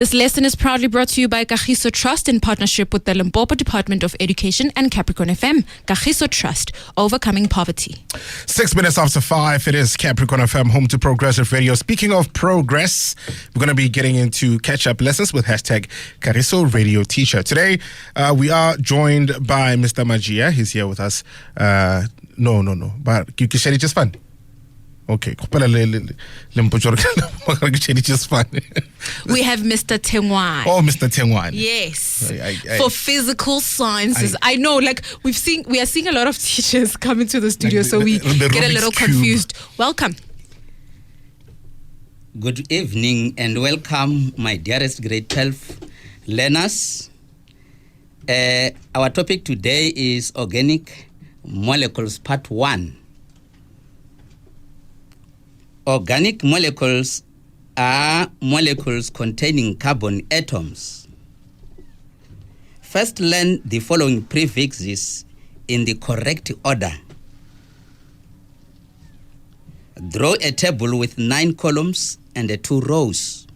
This lesson is proudly brought to you by Kagiso Trust in partnership with the Limpopo Department of Education and Capricorn FM. Kagiso Trust, overcoming poverty. 6 minutes after 5, it is Capricorn FM, home to Progressive Radio. Speaking of progress, we're going to be getting into catch-up lessons with hashtag Kagiso Radio Teacher. Today, we are joined by Mr. Magia. He's here with us. No. But you can share it just fun. Okay. We have Mr. Tengwan. Oh, Mr. Tengwan. Yes. For physical sciences. I know, like we are seeing a lot of teachers come into the studio, so we get a little confused. Welcome. Good evening and welcome, my dearest grade 12 learners. Our topic today is organic molecules, part 1. Organic molecules are molecules containing carbon atoms. First, learn the following prefixes in the correct order. Draw a table with 9 columns and 2 rows.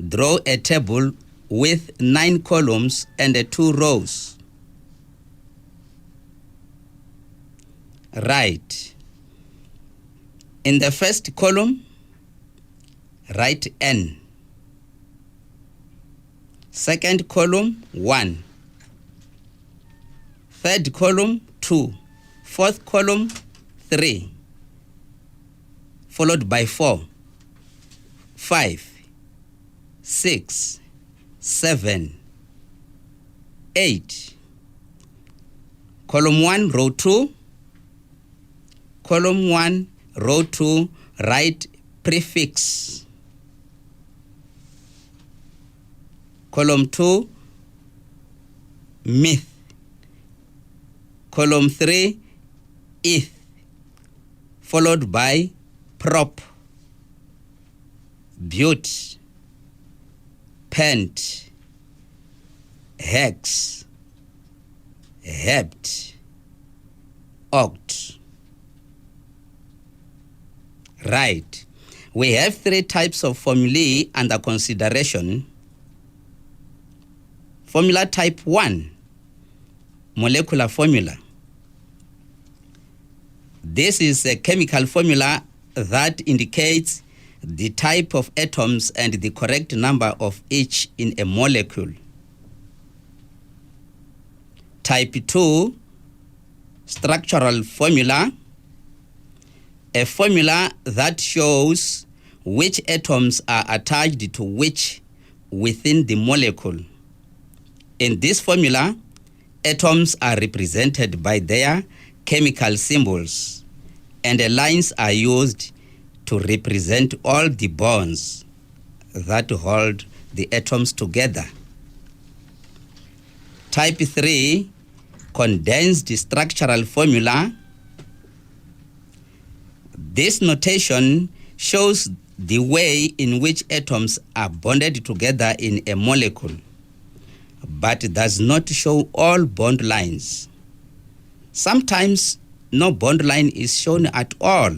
Draw a table with 9 columns and 2 rows. Right. In the first column, write N. Second column, 1. Third column, 2. Fourth column, 3. Followed by 4, 5, 6, 7, 8. Column 1, row 2. Column 1, row 2, write prefix. Column 2, myth. Column 3, eth, followed by prop, but, pent, hex, hept, oct. Right. We have 3 types of formulae under consideration. Formula type 1, molecular formula. This is a chemical formula that indicates the type of atoms and the correct number of each in a molecule. Type 2, structural formula. A formula that shows which atoms are attached to which within the molecule. In this formula, atoms are represented by their chemical symbols, and the lines are used to represent all the bonds that hold the atoms together. Type 3, condensed structural formula. This notation shows the way in which atoms are bonded together in a molecule, but does not show all bond lines. Sometimes no bond line is shown at all.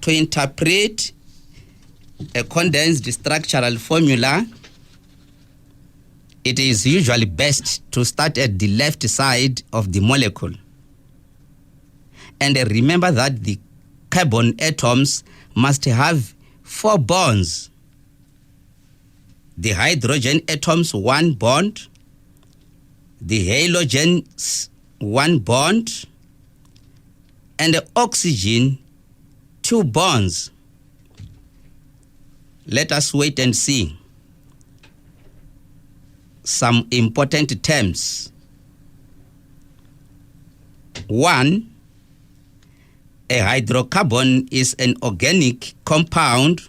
To interpret a condensed structural formula, it is usually best to start at the left side of the molecule. And remember that the carbon atoms must have 4 bonds. The hydrogen atoms, 1 bond. The halogens, 1 bond. And the oxygen, 2 bonds. Let us wait and see some important terms. 1. A hydrocarbon is an organic compound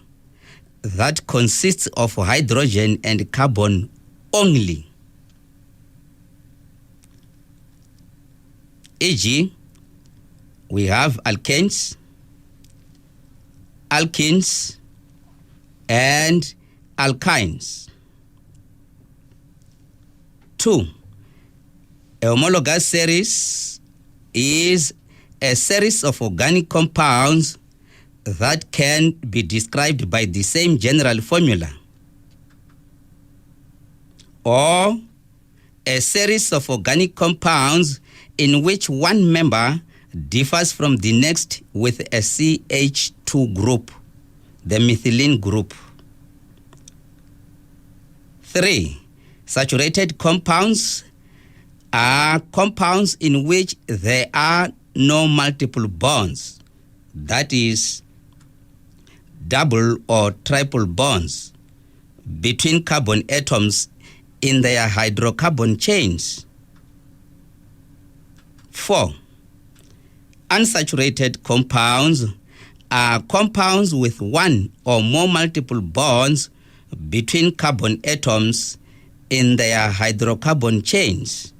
that consists of hydrogen and carbon only. E.g., we have alkanes, alkenes, and alkynes. 2. A homologous series is a series of organic compounds that can be described by the same general formula, or a series of organic compounds in which one member differs from the next with a CH2 group, the methylene group. 3. Saturated compounds are compounds in which there are no multiple bonds, that is, double or triple bonds between carbon atoms in their hydrocarbon chains. 4. Unsaturated compounds are compounds with one or more multiple bonds between carbon atoms in their hydrocarbon chains.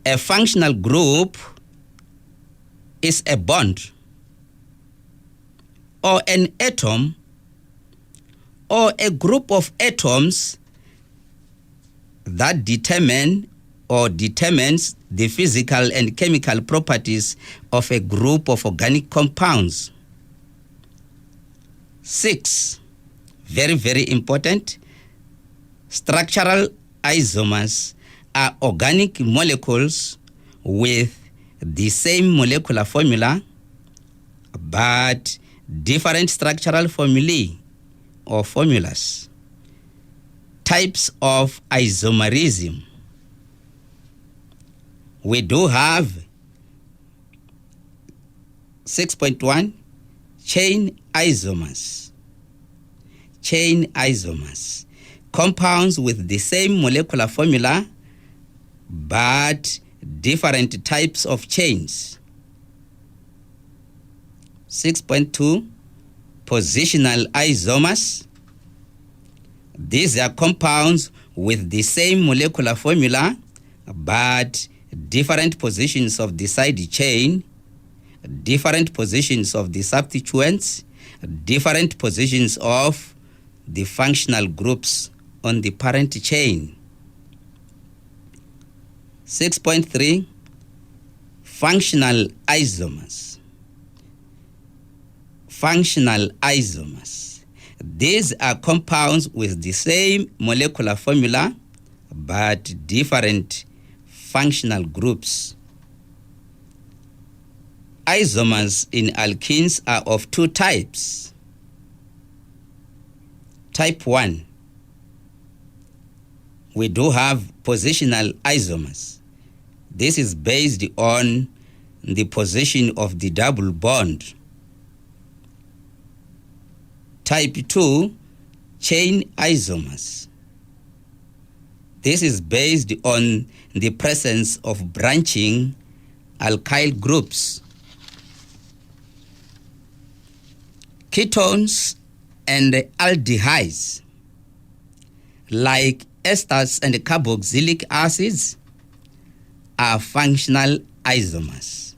A functional group is a bond or an atom or a group of atoms that determines the physical and chemical properties of a group of organic compounds. 6. Very, very important. Structural isomers are organic molecules with the same molecular formula but different structural formulae or formulas. Types of isomerism. We do have 6.1 chain isomers. Chain isomers. Compounds with the same molecular formula but different types of chains. 6.2 positional isomers. These are compounds with the same molecular formula but different positions of the side chain, different positions of the substituents, different positions of the functional groups on the parent chain. 6.3 functional isomers. Functional isomers. These are compounds with the same molecular formula but different functional groups. Isomers in alkenes are of two types. Type 1. We do have positional isomers. This is based on the position of the double bond. Type 2, chain isomers. This is based on the presence of branching alkyl groups. Ketones and aldehydes, like esters and carboxylic acids, are functional isomers.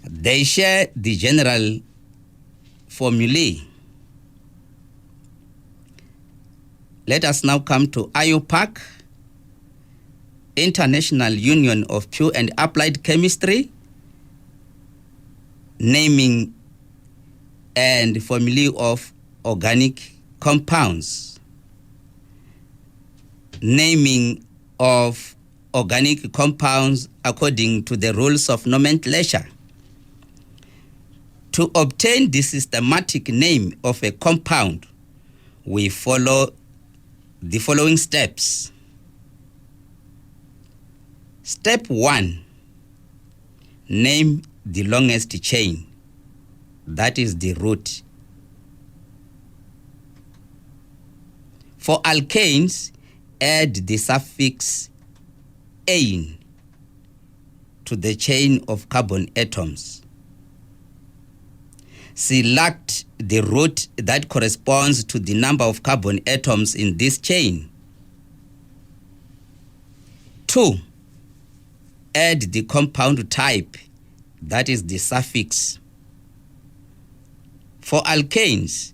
They share the general formulae. Let us now come to IUPAC, International Union of Pure and Applied Chemistry, naming and formulae of organic compounds. Naming of organic compounds according to the rules of nomenclature. To obtain the systematic name of a compound, we follow the following steps. Step 1, name the longest chain, that is the root. For alkanes, add the suffix "ane" to the chain of carbon atoms. Select the root that corresponds to the number of carbon atoms in this chain. 2. Add the compound type, that is the suffix. For alkanes,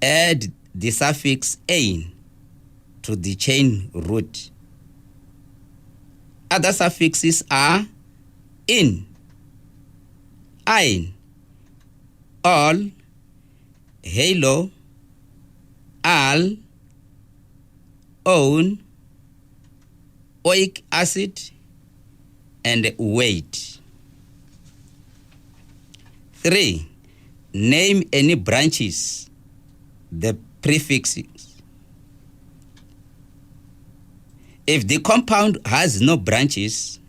add the suffix "ane" to the chain root. Other suffixes are "in", "ine", all, halo, al, own, oic acid, and weight. 3. Name any branches, the prefixes. If the compound has no branches,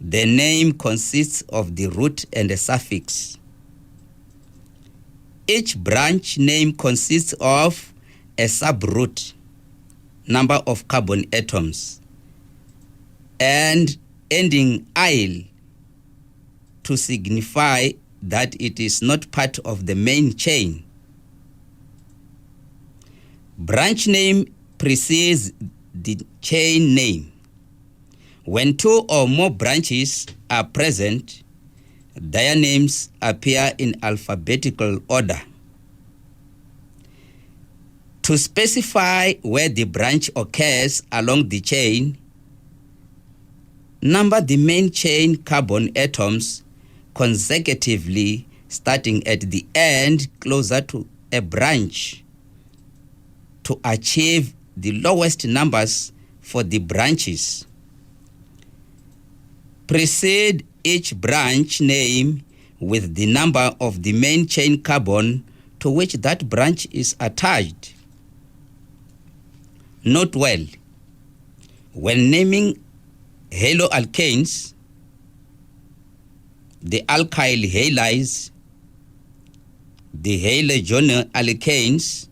the name consists of the root and the suffix. Each branch name consists of a subroot, number of carbon atoms, and ending "-ile" to signify that it is not part of the main chain. Branch name precedes the chain name. When 2 or more branches are present, their names appear in alphabetical order. To specify where the branch occurs along the chain, number the main chain carbon atoms consecutively, starting at the end closer to a branch, to achieve the lowest numbers for the branches. Precede each branch name with the number of the main chain carbon to which that branch is attached. Note well, when naming haloalkanes, the alkyl halides, the halogen alkanes,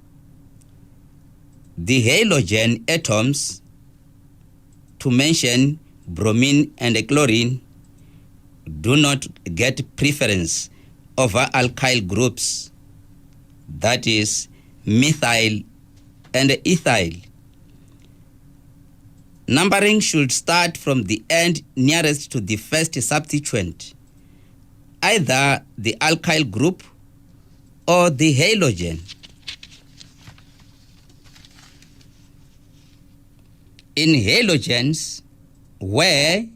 the halogen atoms, to mention bromine and chlorine, do not get preference over alkyl groups, that is, methyl and ethyl. Numbering should start from the end nearest to the first substituent, either the alkyl group or the halogen. In halogens, where,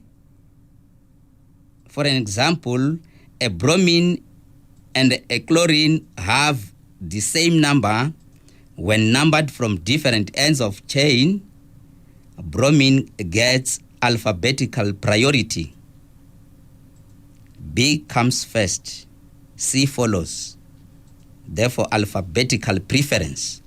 for an example, a bromine and a chlorine have the same number when numbered from different ends of chain, bromine gets alphabetical priority. B comes first, C follows, therefore alphabetical preference.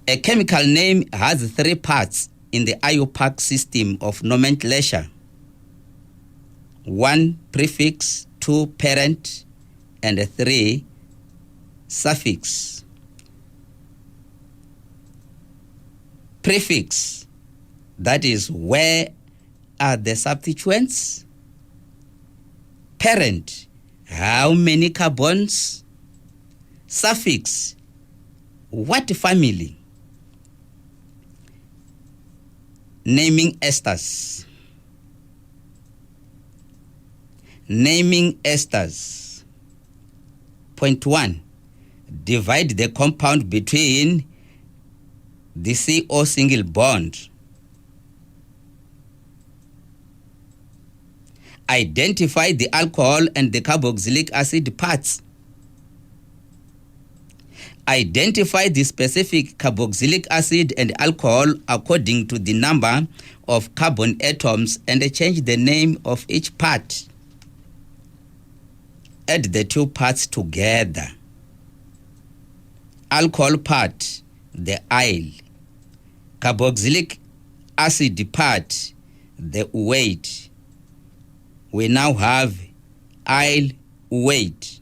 A chemical name has 3 parts in the IUPAC system of nomenclature: 1 prefix, 2 parent, and 3 suffix. Prefix, that is, where are the substituents? Parent, how many carbons? Suffix, what family? Naming esters. Naming esters. Point 1. Divide the compound between the CO single bond. Identify the alcohol and the carboxylic acid parts. Identify the specific carboxylic acid and alcohol according to the number of carbon atoms and change the name of each part. Add the 2 parts together. Alcohol part, the "-ile". Carboxylic acid part, the "weight". We now have "-ile weight".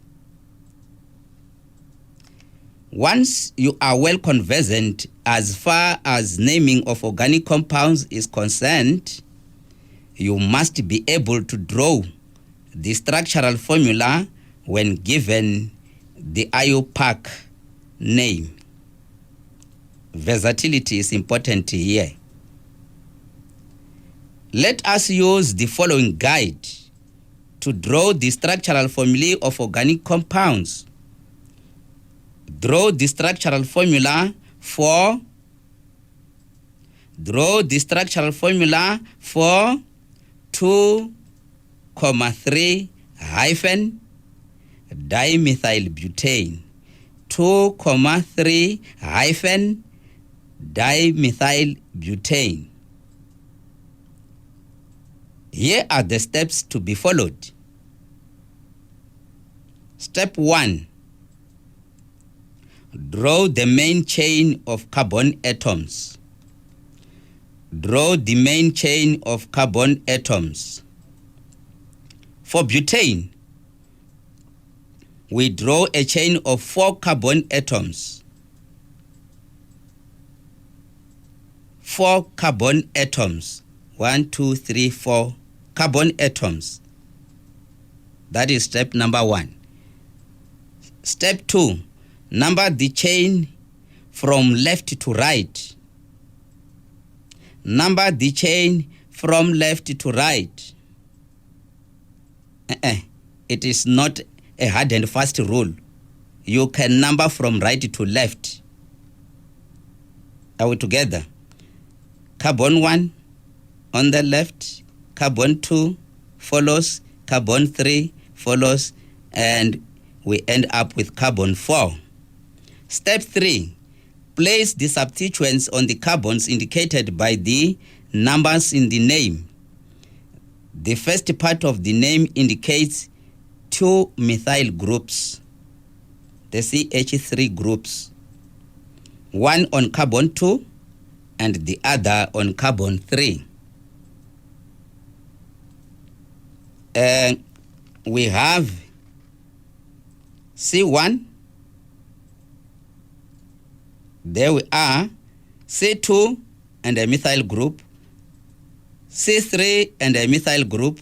Once you are well conversant as far as naming of organic compounds is concerned, you must be able to draw the structural formula when given the IUPAC name. Versatility is important here. Let us use the following guide to draw the structural formulae of organic compounds. Draw the structural formula for 2,3 hyphen dimethylbutane. 2,3 hyphen dimethylbutane. Here are the steps to be followed. Step 1. Draw the main chain of carbon atoms. Draw the main chain of carbon atoms. For butane, we draw a chain of 4 carbon atoms. 4 carbon atoms. 1, 2, 3, 4 carbon atoms. That is step number 1. Step 2. Number the chain from left to right. Number the chain from left to right. It is not a hard and fast rule. You can number from right to left. Are we together? Carbon 1 on the left, carbon 2 follows, carbon 3 follows, and we end up with carbon 4. Step 3. Place the substituents on the carbons indicated by the numbers in the name. The first part of the name indicates 2 methyl groups, the CH3 groups, one on carbon 2 and the other on carbon 3. We have C1, there we are, C2 and a methyl group, C3 and a methyl group,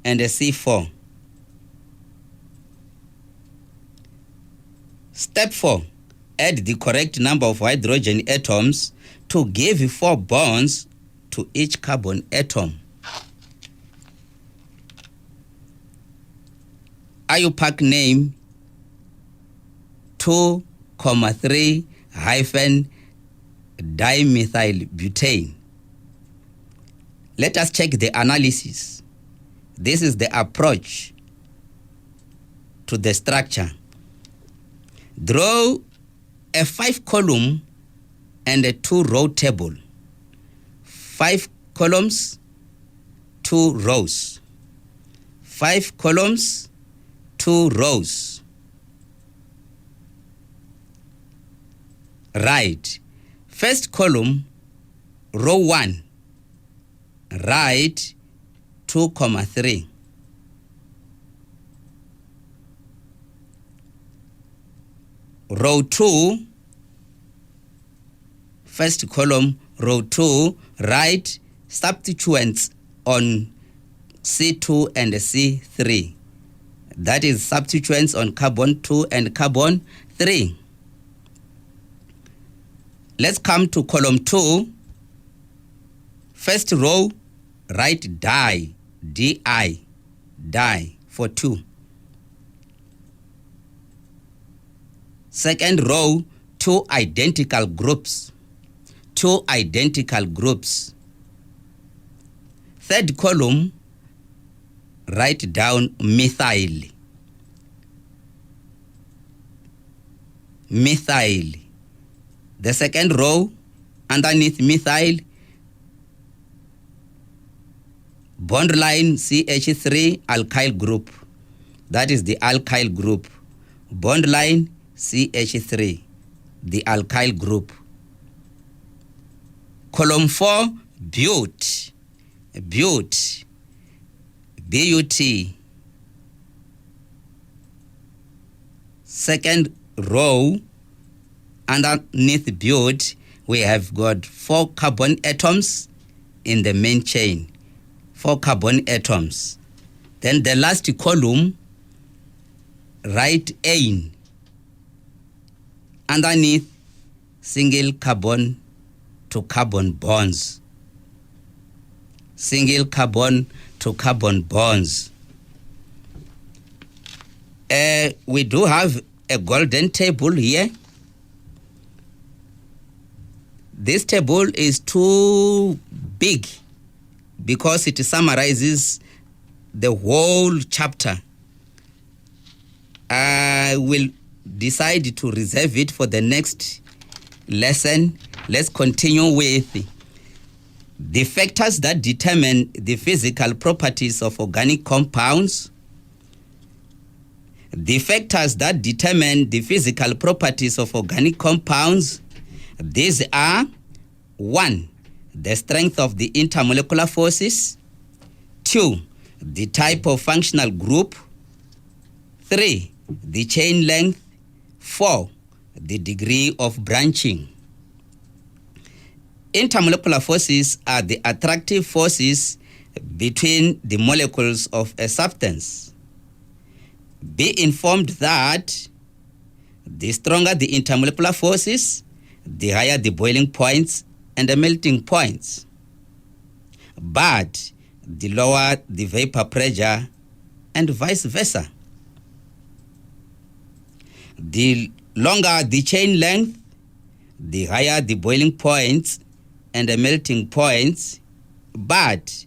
and a C4. Step 4. Add the correct number of hydrogen atoms to give 4 bonds to each carbon atom. IUPAC name 2,3 hyphen dimethylbutane. Let us check the analysis. This is the approach to the structure. Draw a 5-column and a 2-row table. 5 columns, 2 rows. 5 columns, 2 rows. Right. First column, row 1. Right 2,3. Row 2, first column, row 2, write substituents on C2 and C3. That is substituents on carbon 2 and carbon 3. Let's come to column 2. First row, write di, di, di for 2. Second row, 2 identical groups. 2 identical groups. Third column, write down methyl. Methyl. The second row, underneath methyl, bond line CH3 alkyl group. That is the alkyl group. Bond line CH3, the alkyl group. Column 4, but, but, BUT. Second row, underneath but, we have got 4 carbon atoms in the main chain. 4 carbon atoms. Then the last column, write ane. Underneath, single carbon to carbon bonds. Single carbon to carbon bonds. We do have a golden table here. This table is too big because it summarizes the whole chapter. I will decide to reserve it for the next lesson. Let's continue with the factors that determine the physical properties of organic compounds. The factors that determine the physical properties of organic compounds, these are: 1, the strength of the intermolecular forces; 2, the type of functional group; 3, the chain length; 4, the degree of branching. Intermolecular forces are the attractive forces between the molecules of a substance. Be informed that the stronger the intermolecular forces, the higher the boiling points and the melting points. But the lower the vapor pressure and vice versa. The longer the chain length, the higher the boiling points and the melting points, but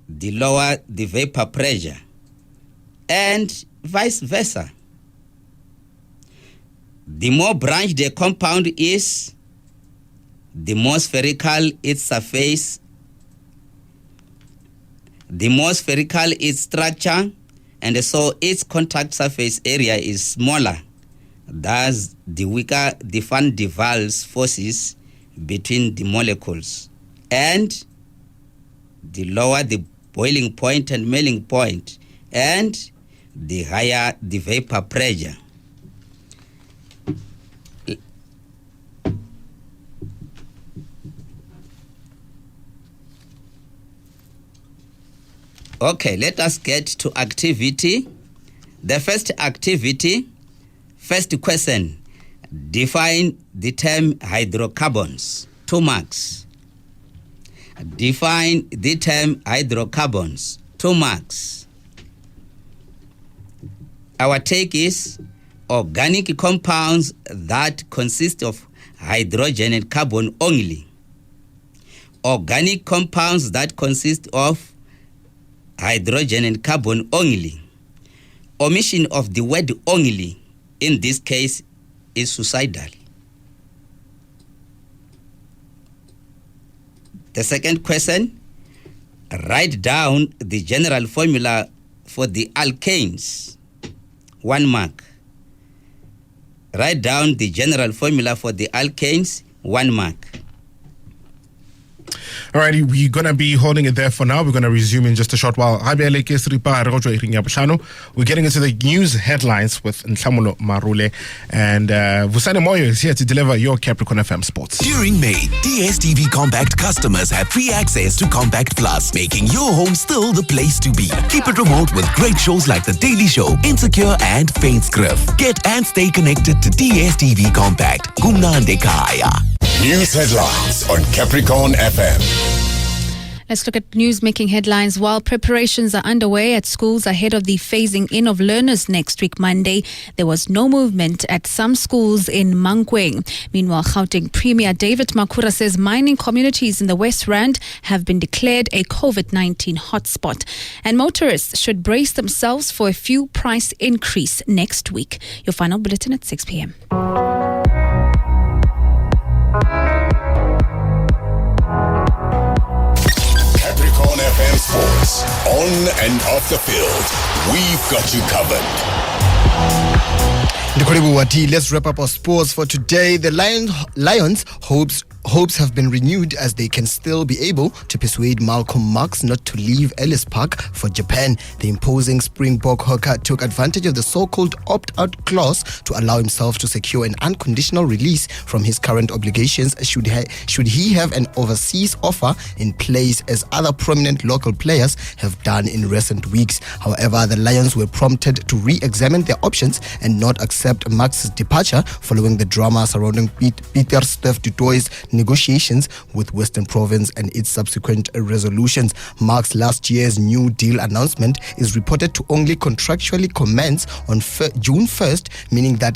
the lower the vapor pressure, and vice versa. The more branched a compound is, the more spherical its surface, the more spherical its structure, and so its contact surface area is smaller. Thus, the weaker the van der Waals forces between the molecules, and the lower the boiling point and melting point, and the higher the vapor pressure. Okay, let us get to activity. The first activity, first question: define the term hydrocarbons. 2 marks. Define the term hydrocarbons. 2 marks. Our take is organic compounds that consist of hydrogen and carbon only. Organic compounds that consist of hydrogen and carbon only. Omission of the word only in this case is suicidal. The second question: write down the general formula for the alkanes. 1 mark. Write down the general formula for the alkanes. 1 mark. Alrighty, we're going to be holding it there for now. We're going to resume in just a short while. We're getting into the news headlines with Nhlamulo Marule, and Vusane Moyo is here to deliver your Capricorn FM sports. During May, DSTV Compact customers have free access to Compact Plus, making your home still the place to be. Keep it remote with great shows like The Daily Show, Insecure, and Faintscript. Get and stay connected to DSTV Compact. Kumnande Kaya. News headlines on Capricorn FM. Let's look at news making headlines. While preparations are underway at schools ahead of the phasing in of learners next week Monday, there was no movement at some schools in Mankweng. Meanwhile, Gauteng Premier David Makura says mining communities in the West Rand have been declared a COVID-19 hotspot. And motorists should brace themselves for a fuel price increase next week. Your final bulletin at 6 p.m. Capricorn FM Sports, on and off the field. We've got you covered. Let's wrap up our sports for today. The Lions hopes have been renewed as they can still be able to persuade Malcolm Marx not to leave Ellis Park for Japan. The imposing Springbok hooker took advantage of the so-called opt-out clause to allow himself to secure an unconditional release from his current obligations should he have an overseas offer in place, as other prominent local players have done in recent weeks. However, the Lions were prompted to re-examine their options and not accept Marx's departure following the drama surrounding Peter Steph du Toit's negotiations with Western Province and its subsequent resolutions. Marx last year's New Deal announcement is reported to only contractually commence on June 1st, meaning that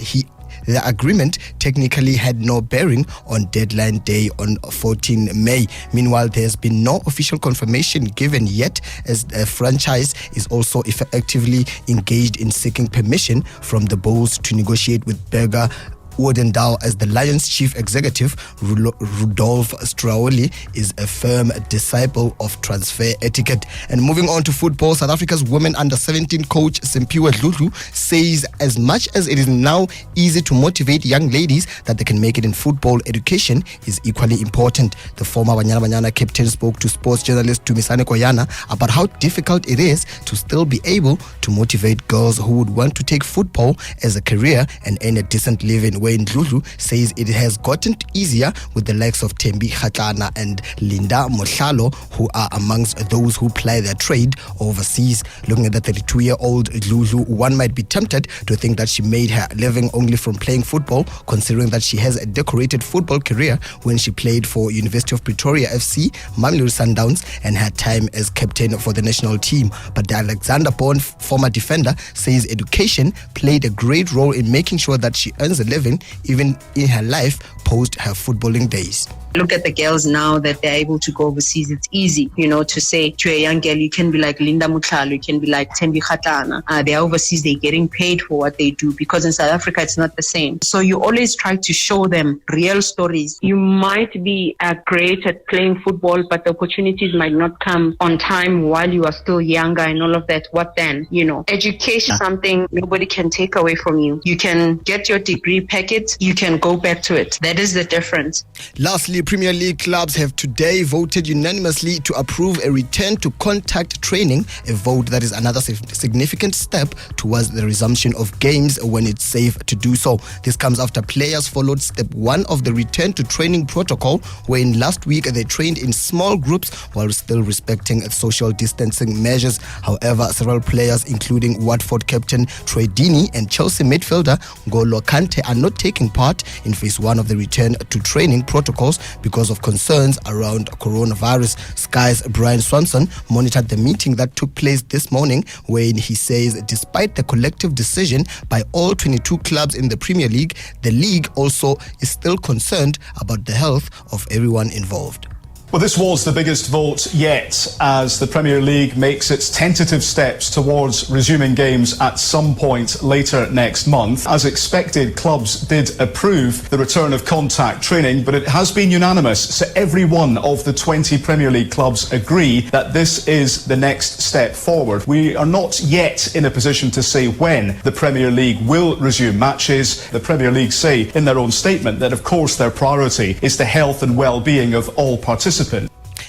The agreement technically had no bearing on deadline day on 14 May. Meanwhile, there's been no official confirmation given yet, as the franchise is also effectively engaged in seeking permission from the Bulls to negotiate with Berger Odendaal, as the Lions chief executive Rudolf Strauli is a firm disciple of transfer etiquette. And moving on to football, South Africa's women under-17 coach Simpiwe Dludlu says as much as it is now easy to motivate young ladies that they can make it in football, education is equally important. The former Banyana Banyana captain spoke to sports journalist Tumisane Koyana about how difficult it is to still be able to motivate girls who would want to take football as a career and earn a decent living. Wayne Dludlu says it has gotten easier with the likes of Tembi Khatlana and Linda Mohlalo, who are amongst those who ply their trade overseas. Looking at the 32-year-old Dludlu, one might be tempted to think that she made her living only from playing football, considering that she has a decorated football career when she played for University of Pretoria FC, Mamelodi Sundowns, and had time as captain for the national team. But the Alexander-born former defender says education played a great role in making sure that she earns a living even in her life post her footballing days. Look at the girls now that they're able to go overseas. It's easy, to say to a young girl, you can be like Linda Motlhalo, you can be like Tembi Khatlana. They're overseas, they're getting paid for what they do, because in South Africa, it's not the same. So you always try to show them real stories. You might be great at playing football, but the opportunities might not come on time while you are still younger and all of that. What then? Education is something nobody can take away from you. You can get your degree packet, you can go back to it. That is the difference. Lastly, Premier League clubs have today voted unanimously to approve a return to contact training, a vote that is another significant step towards the resumption of games when it's safe to do so. This comes after players followed step 1 of the return to training protocol, wherein last week they trained in small groups while still respecting social distancing measures. However, several players, including Watford captain Troy Deeney and Chelsea midfielder N'Golo Kante, are not taking part in phase 1 of the return to training protocols because of concerns around coronavirus. Sky's Brian Swanson monitored the meeting that took place this morning, wherein he says despite the collective decision by all 22 clubs in the Premier League, the league also is still concerned about the health of everyone involved. Well, this was the biggest vote yet as the Premier League makes its tentative steps towards resuming games at some point later next month. As expected, clubs did approve the return of contact training, but it has been unanimous. So every one of the 20 Premier League clubs agree that this is the next step forward. We are not yet in a position to say when the Premier League will resume matches. The Premier League say in their own statement that, of course, their priority is the health and well-being of all participants.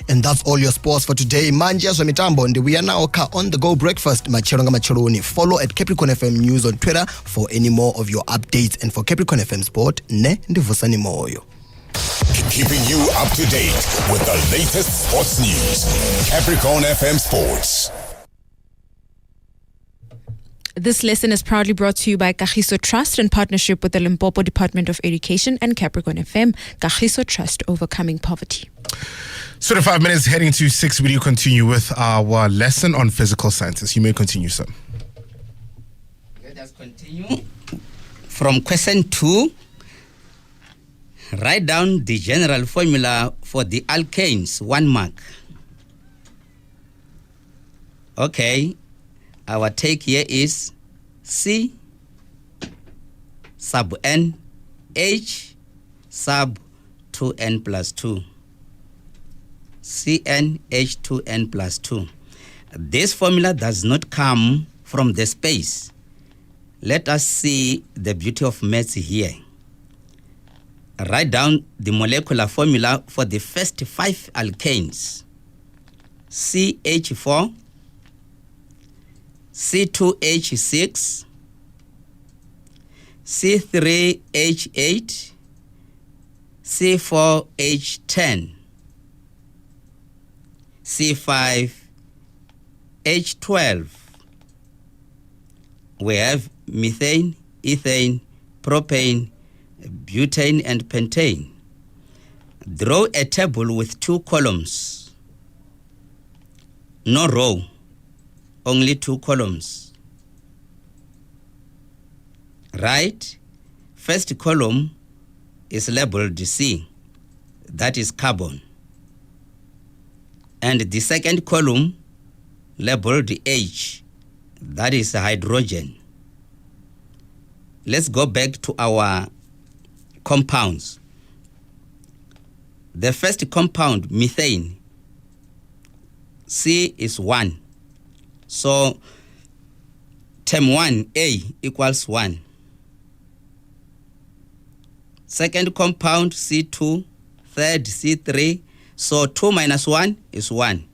And that's all your sports for today. Manja Mitambo, and we are now on the go breakfast. Machironga Machironi. Follow at Capricorn FM News on Twitter for any more of your updates. And for Capricorn FM Sport, ne ndivusani moyo. Keeping you up to date with the latest sports news. Capricorn FM Sports. This lesson is proudly brought to you by Kagiso Trust in partnership with the Limpopo Department of Education and Capricorn FM. Kagiso Trust, overcoming poverty. So the 5 minutes heading to 6, will you continue with our lesson on physical sciences? You may continue, sir. Let us continue from question 2. Write down the general formula for the alkanes, 1 mark. Okay. Our take here is C sub N H sub 2N plus 2. CnH2n plus 2. This formula does not come from the space. Let us see the beauty of maths here. Write down the molecular formula for the first 5 alkanes. CH4, C2H6, C3H8, C4H10, C5H12. We have methane, ethane, propane, butane, and pentane. Draw a table with 2 columns. No row, only 2 columns. Right? first column is labeled C, that is carbon. And the second column labeled H, that is hydrogen. Let's go back to our compounds. The first compound, methane, C is 1. So term 1, A equals 1. Second compound, C2, third, C3. So 2 minus 1 is 1.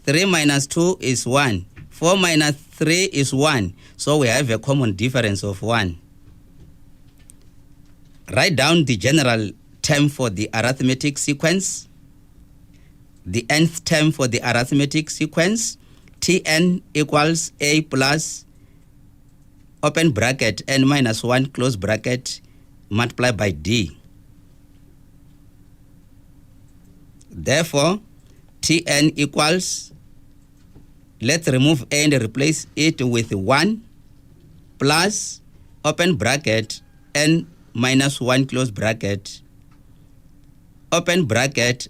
3 minus 2 is 1. 4 minus 3 is 1. So we have a common difference of 1. Write down the general term for the arithmetic sequence. The nth term for the arithmetic sequence, Tn equals A plus open bracket n minus 1 close bracket multiplied by D. Therefore, Tn equals, let's remove A and replace it with 1 plus open bracket n minus 1 close bracket open bracket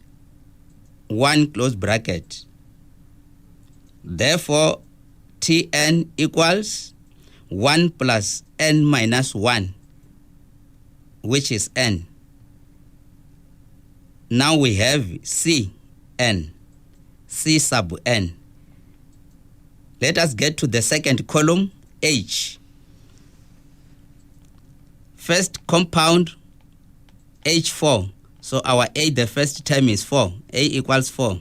1 close bracket. Therefore, Tn equals 1 plus n minus 1, which is n. Now we have Cn, C sub n. Let us get to the second column, H. First compound, H4. So our A, the first term is 4. A equals 4.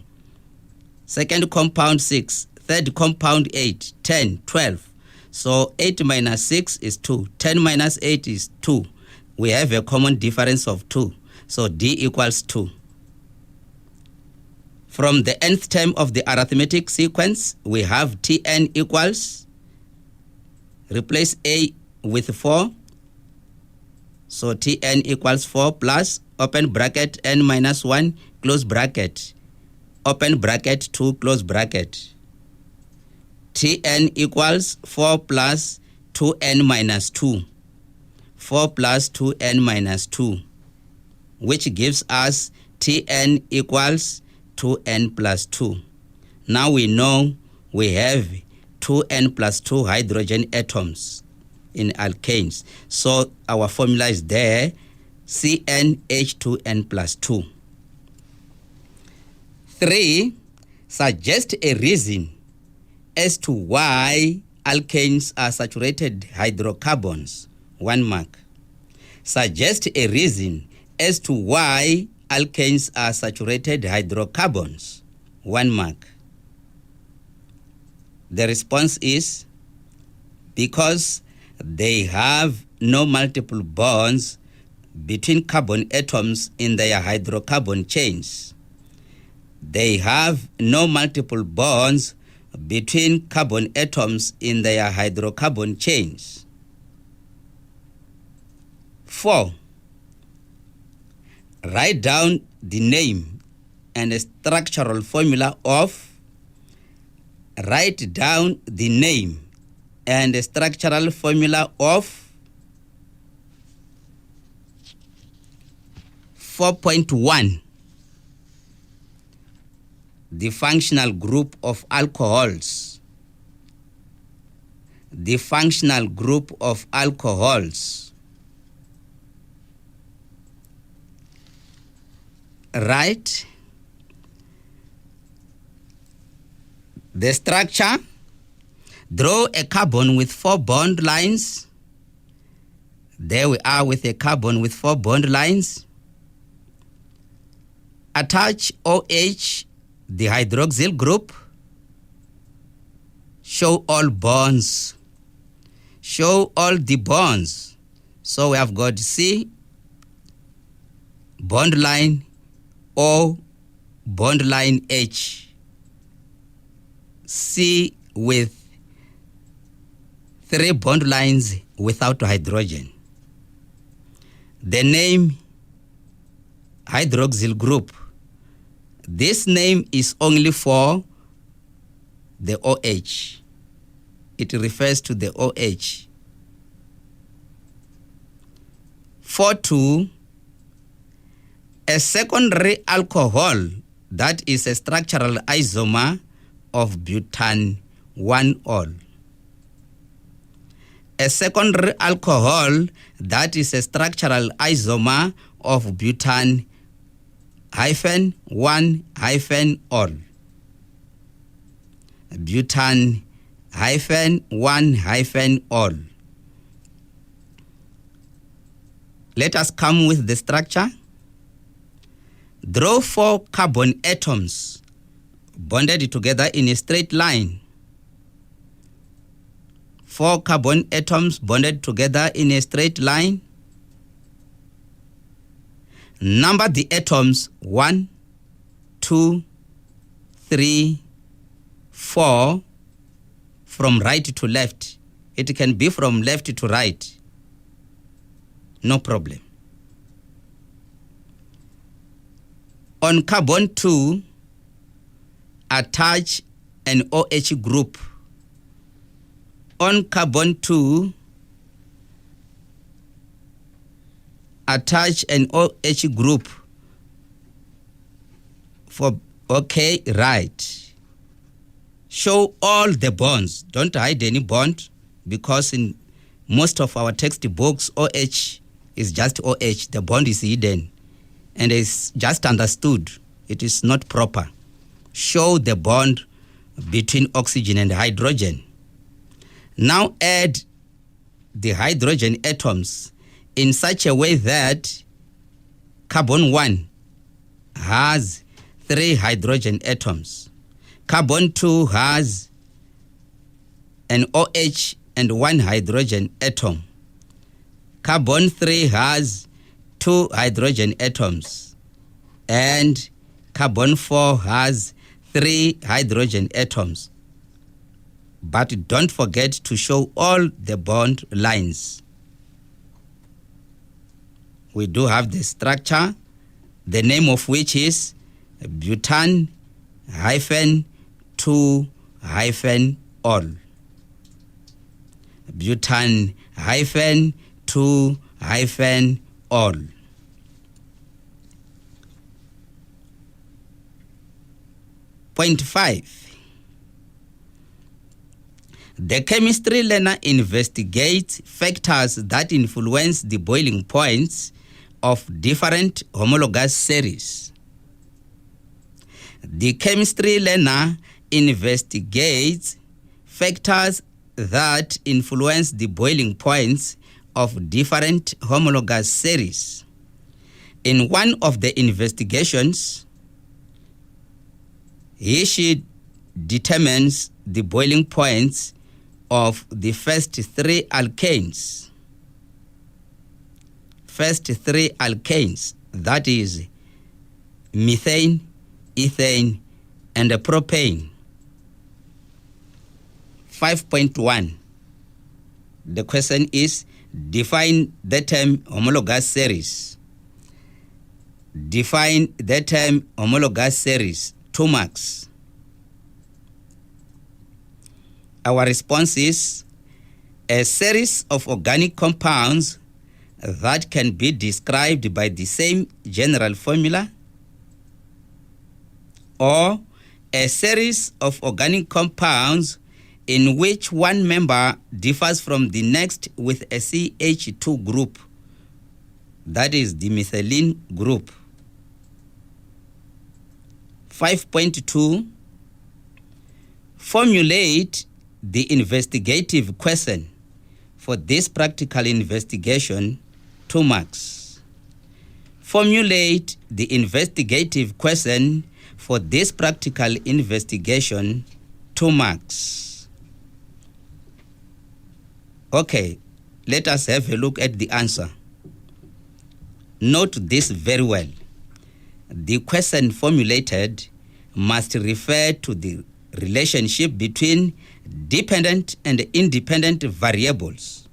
Second compound, 6. Third compound, 8. 10, 12. So 8 minus 6 is 2. 10 minus 8 is 2. We have a common difference of 2. So D equals 2. From the nth term of the arithmetic sequence, we have Tn equals, replace A with 4. So Tn equals 4 plus open bracket n minus 1 close bracket open bracket 2 close bracket. Tn equals 4 plus 2n minus 2. 4 plus 2n minus 2, which gives us Tn equals 2n plus 2. Now we know we have 2n plus 2 hydrogen atoms in alkanes. So our formula is there, CnH2n plus 2. 3. Suggest a reason as to why alkanes are saturated hydrocarbons. 1 mark. Suggest a reason as to why alkanes are saturated hydrocarbons. 1 mark. The response is because they have no multiple bonds between carbon atoms in their hydrocarbon chains. They have no multiple bonds between carbon atoms in their hydrocarbon chains. 4. Write down the name and the structural formula of. Write down the name and the structural formula of 4.1. The functional group of alcohols. The functional group of alcohols. Right? The structure. Draw a carbon with 4 bond lines. There we are with a carbon with 4 bond lines. Attach OH, the hydroxyl group. Show all bonds. Show all the bonds. So we have got C, bond line, O, bond line H. C with 3 bond lines without hydrogen. The name hydroxyl group. This name is only for the OH. It refers to the OH. 4.2, a secondary alcohol that is a structural isomer of butan-1-ol. A secondary alcohol that is a structural isomer of butan-1-ol. Butan-1-ol. Let us come with the structure. Draw 4 carbon atoms bonded together in a straight line. 4 carbon atoms bonded together in a straight line. Number the atoms 1, 2, 3, 4 from right to left. It can be from left to right. No problem. On carbon 2, attach an OH group. On carbon 2, attach an OH group. Right. Show all the bonds. Don't hide any bond, because in most of our textbooks, OH is just OH. The bond is hidden and is just understood. It is not proper. Show the bond between oxygen and hydrogen. Now add the hydrogen atoms in such a way that carbon 1 has 3 hydrogen atoms. Carbon 2 has an OH and 1 hydrogen atom. Carbon 3 has 2 hydrogen atoms. And carbon 4 has 3 hydrogen atoms. But don't forget to show all the bond lines. We do have the structure, the name of which is butan-2-ol. Butan-2-ol. Point 5. The chemistry learner investigates factors that influence the boiling points of different homologous series. The chemistry learner investigates factors that influence the boiling points of different homologous series. In one of the investigations, she determines the boiling points of the first 3 alkanes. First 3 alkanes, that is methane, ethane, and propane. 5.1. The question is, define the term homologous series. Define the term homologous series. 2 marks. Our response is a series of organic compounds that can be described by the same general formula, or a series of organic compounds in which one member differs from the next with a CH2 group, that is the methylene group. 5.2. Formulate the investigative question for this practical investigation. 2 marks. Formulate the investigative question for this practical investigation. 2 marks. Okay, let us have a look at the answer. Note this very well. The question formulated must refer to the relationship between dependent and independent variables.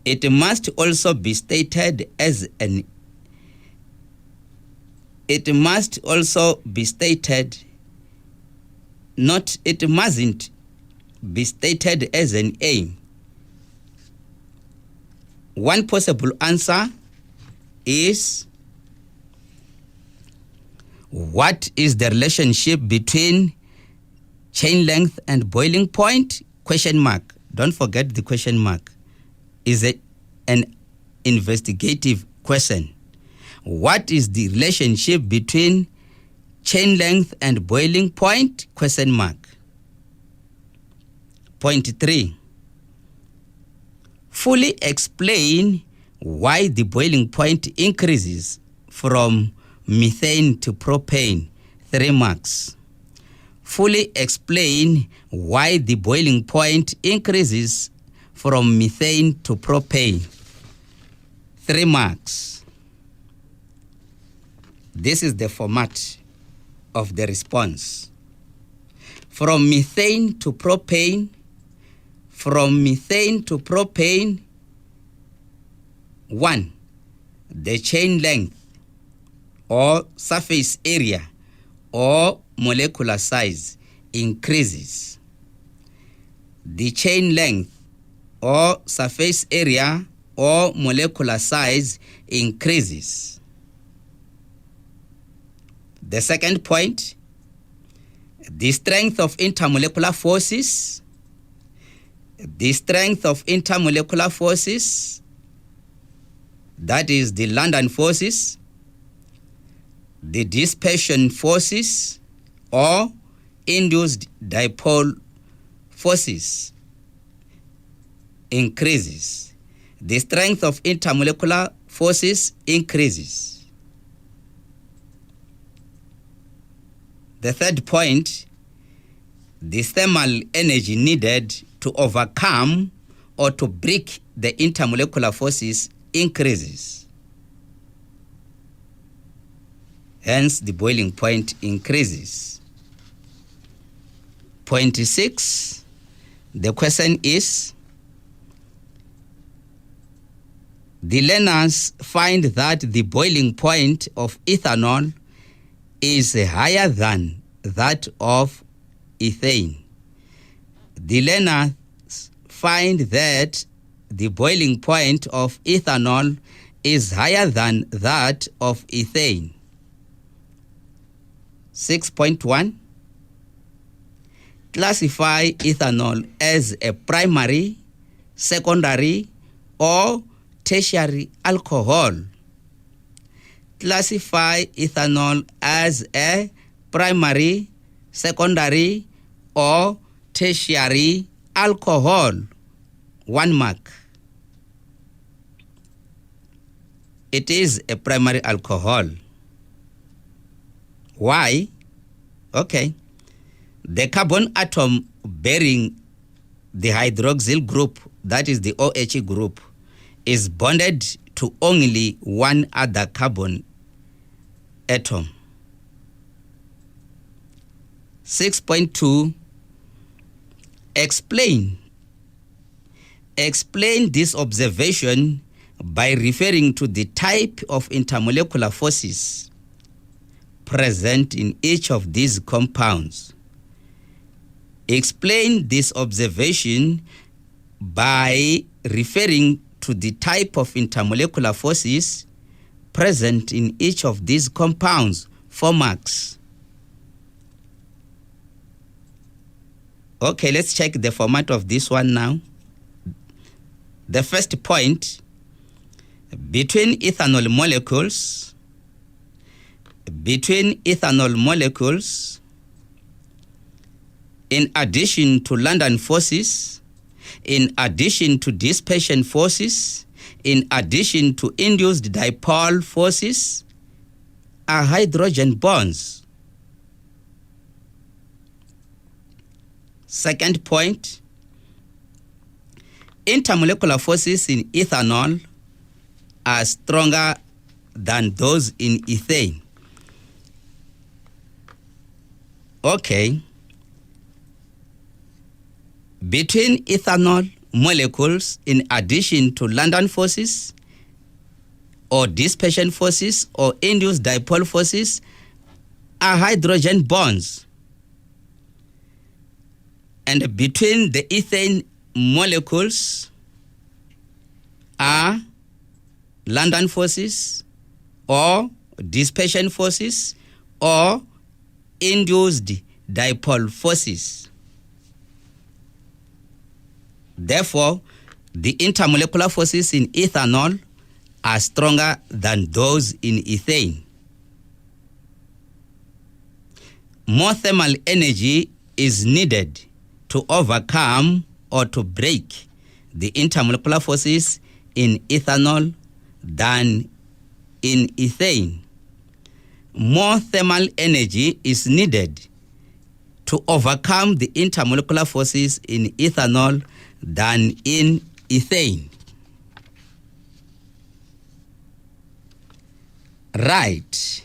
It must also be stated as an it mustn't be stated as an aim. One possible answer is, what is the relationship between chain length and boiling point? Question mark. Don't forget the question mark. Is it an investigative question? What is the relationship between chain length and boiling point? Question mark. Point 3. Fully explain why the boiling point increases from methane to propane. 3 marks. Fully explain why the boiling point increases from methane to propane. 3 marks. This is the format of the response. From methane to propane, from methane to propane. 1. The chain length or surface area or molecular size increases. The chain length or surface area or molecular size increases. The second point, the strength of intermolecular forces. The strength of intermolecular forces, that is the London forces, the dispersion forces, or induced dipole forces increases. The strength of intermolecular forces increases. The third point, the thermal energy needed to overcome or to break the intermolecular forces increases. Hence, the boiling point increases. Point 6, the question is, the learners find that the boiling point of ethanol is higher than that of ethane. The learners find that the boiling point of ethanol is higher than that of ethane. 6.1. Classify ethanol as a primary, secondary, or tertiary alcohol. Classify ethanol as a primary, secondary, or tertiary alcohol. 1 mark. It is a primary alcohol. Why? Okay. The carbon atom bearing the hydroxyl group, that is the OH group, is bonded to only one other carbon atom. 6.2. Explain this observation by referring to the type of intermolecular forces present in each of these compounds. Explain this observation by referring to the type of intermolecular forces present in each of these compounds. 4 marks. Okay, let's check the format of this one now. The first point, between ethanol molecules, in addition to London forces, in addition to dispersion forces, in addition to induced dipole forces, are hydrogen bonds. Second point, intermolecular forces in ethanol are stronger than those in ethane. Okay. Between ethanol molecules, in addition to London forces, or dispersion forces, or induced dipole forces, are hydrogen bonds. And between the ethane molecules are London forces, or dispersion forces, or induced dipole forces. Therefore, the intermolecular forces in ethanol are stronger than those in ethane. More thermal energy is needed to overcome or to break the intermolecular forces in ethanol than in ethane. More thermal energy is needed to overcome the intermolecular forces in ethanol than in ethane. Right.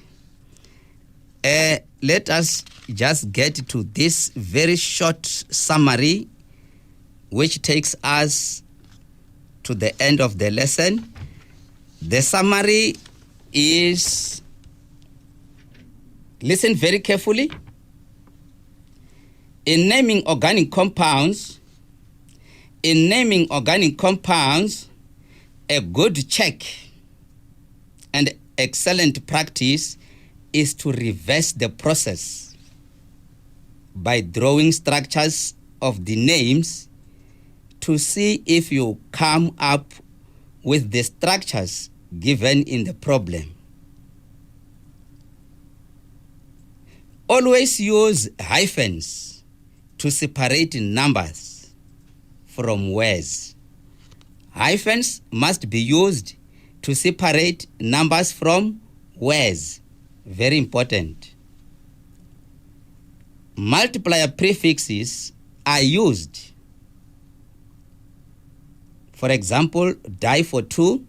Let us just get to this very short summary, which takes us to the end of the lesson. The summary is, listen very carefully. In naming organic compounds, a good check and excellent practice is to reverse the process by drawing structures of the names to see if you come up with the structures given in the problem. Always use hyphens to separate numbers from words. Hyphens must be used to separate numbers from words. Very important. Multiplier prefixes are used. For example, die for 2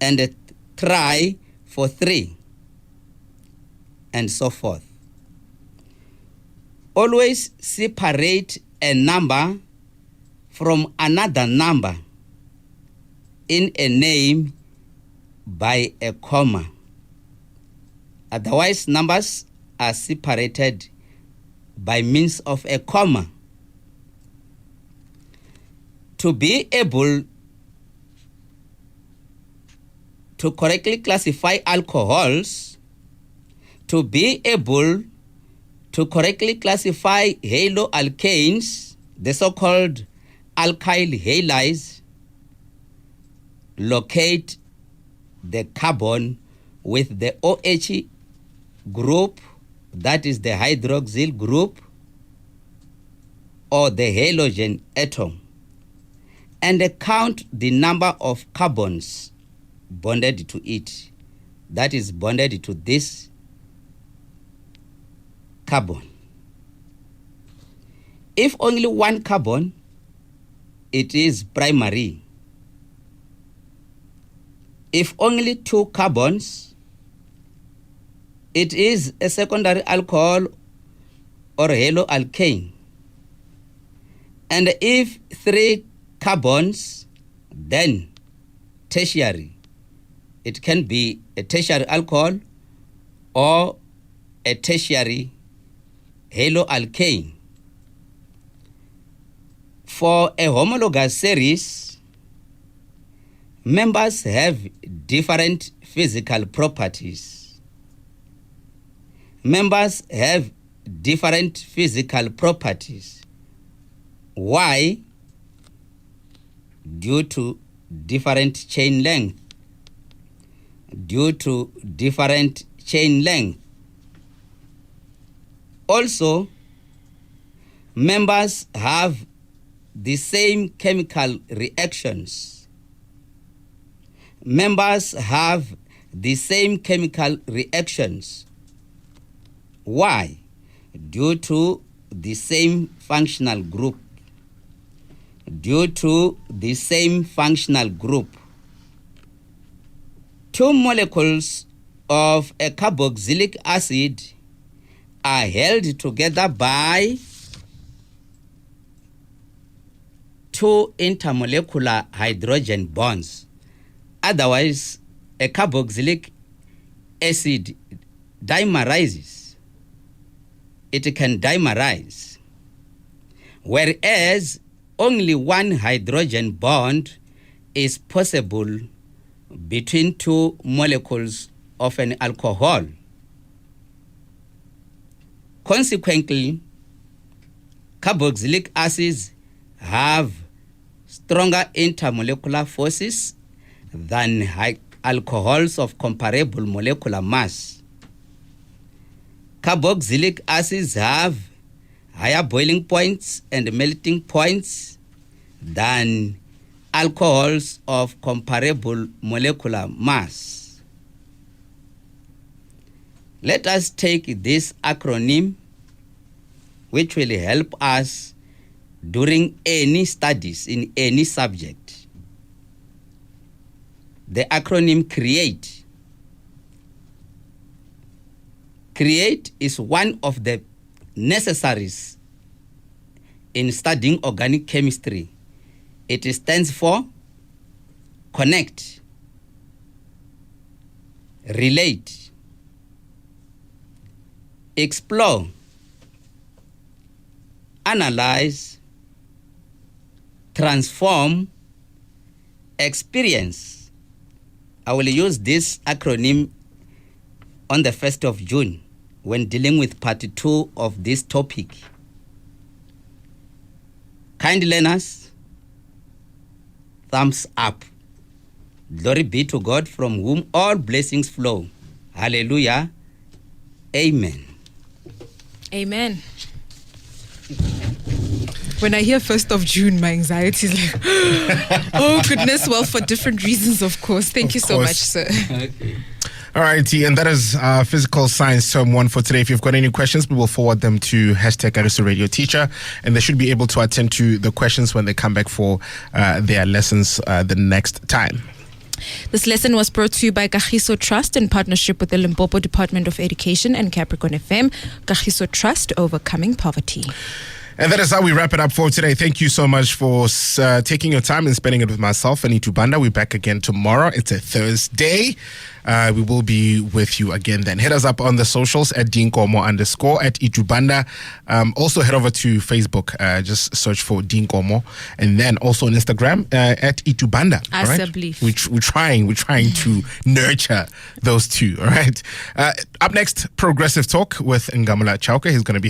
and try for 3, and so forth. Always separate a number from another number in a name by a comma. Otherwise, numbers are separated by means of a comma. To be able to correctly classify alcohols, to be able to correctly classify haloalkanes, the so-called alkyl halides, locate the carbon with the OH group, that is the hydroxyl group, or the halogen atom, and count the number of carbons bonded to it, that is bonded to this carbon. If only one carbon, it is primary. If only 2 carbons, it is a secondary alcohol or haloalkane. And if 3 carbons, then tertiary. It can be a tertiary alcohol or a tertiary haloalkane. For a homologous series, members have different physical properties. Members have different physical properties. Why? Due to different chain length. Due to different chain length. Also, members have the same chemical reactions. Members have the same chemical reactions. Why? Due to the same functional group. Due to the same functional group. 2 molecules of a carboxylic acid are held together by 2 intermolecular hydrogen bonds. Otherwise, a carboxylic acid dimerizes. It can dimerize. Whereas only 1 hydrogen bond is possible between two molecules of an alcohol. Consequently, carboxylic acids have stronger intermolecular forces than alcohols of comparable molecular mass. Carboxylic acids have higher boiling points and melting points than alcohols of comparable molecular mass. Let us take this acronym, which will help us during any studies in any subject. The acronym CREATE. CREATE is one of the necessaries in studying organic chemistry. It stands for connect, relate, explore, analyze, transform, experience. I will use this acronym on the 1st of June when dealing with part 2 of this topic. Kind learners, thumbs up. Glory be to God, from whom all blessings flow. Hallelujah. Amen. Amen. When I hear 1st of June, my anxiety is like, oh goodness. Well, for different reasons, of course. Thank you so much, sir. Okay. All righty, and that is physical science term 1 for today. If you've got any questions, we will forward them to hashtag Kagiso Radio Teacher, and they should be able to attend to the questions when they come back for their lessons the next time. This lesson was brought to you by Kagiso Trust in partnership with the Limpopo Department of Education and Capricorn FM. Kagiso Trust, overcoming poverty. And that is how we wrap it up for today. Thank you so much for taking your time and spending it with myself and Itubanda. We're back again tomorrow. It's a Thursday. We will be with you again then. Hit us up on the socials at Dinkomo _ at Itubanda. Also head over to Facebook. Just search for Dinkomo. And then also on Instagram at Itubanda. As belief. We're trying to nurture those two. All right. Up next, Progressive Talk with Ngamula Chauke. He's going to be